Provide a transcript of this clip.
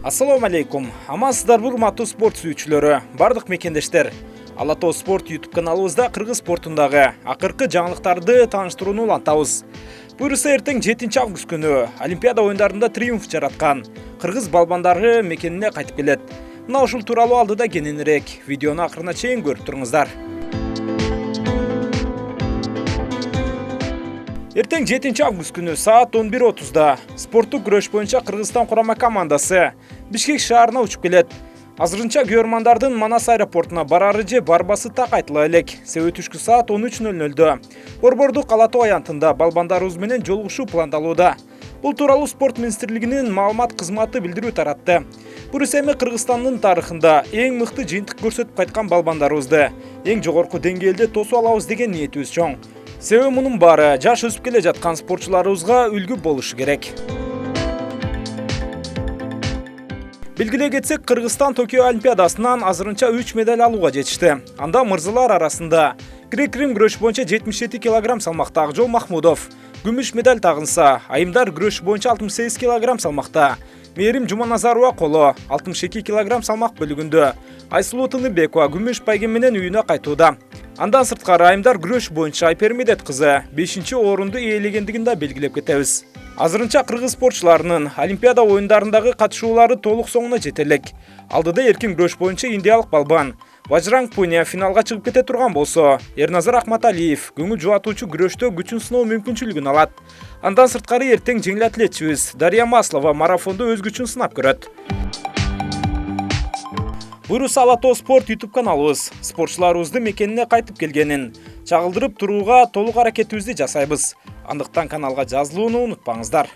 Ассаламу алейкум. Амансыздарбы урматтуу спорт сүйүүчүлөрү, бардык мекендештер. Ала Тоо спорт YouTube каналыбызда кыргыз спортундагы акыркы жаңылыктарды тааныштырууну улантабыз. Буюрса эртең 7 август күнү Олимпиада оюндарында триумф жараткан кыргыз балбандары мекенине кайтып келет. Мына ушул тууралуу алдыда кененирээк видеону акырына чейин көрүп туруңуздар. Эртең 7 август күнү саат 11:30да спорттук күрөш боюнча Кыргызстан курама командасы Бишкек шаарына учуп келет. Азырынча көрөрмандардын Манас аэропортуна барары же барбасы так айтыла элек. Себеби түшкү саат 13:00дө Борбордук Ала Тоо аянтында балбандарыбыз менен жолугушуу пландалууда. Бул тууралуу спорт министрлигинин маалымат кызматы билдирүү таратты. Буюрса эми Кыргызстандын тарыхында эң мыкты жыйынтык көрсөтүп кайткан балбандарыбызды эң жогорку деңгээлде тосуп алабыз деген ниетибиз чоң. Себеби мунун баары жаш өсүп келе жаткан спортчуларыбызга үлгү болушу керек. Билгилей кетсек, Кыргызстан Токио Олимпиадасынан азырынча 3 медаль алууга жетишти. Анда мырзалар арасында грек-рим күрөш боюнча 77 кг салмакта Акжол Махмудов күмүш медаль тагынса, айымдар күрөш боюнча 68 кг салмакта Мээрим Жуманазарова коло 62 кг салмак бөлүгүндө Айсулуу Тыныбекова күмүш байгем менен үйүнө кайтууда. Андан сырткары айымдар күрөш боюнча Айпер Медет кызы 5-орунду ээлегендигин да белгилеп кетебиз. Азырынча кыргыз спортчуларынын Олимпиада оюндарындагы катышуулары толук соңуна жете элек. Алдыда эркин күрөш боюнча индиялык балбан Бажранг Пуня финалга чыгып кете турган болсо, Эрназар Ахматалиев көңүл жубатуучу күрөштө күчүн сыноо мүмкүнчүлүгүн алат. Андан сырткары эртең жеңил атлетчибиз Дарья Маслова марафондо өз күчүн сынап көрөт. Буюрса Ала Тоо спорт YouTube каналыбыз спортчуларыбыздын мекенине кайтып келгенин чагылдырып турууга толук аракетибизди жасайбыз. Андыктан каналга жазылууну унутпаңыздар.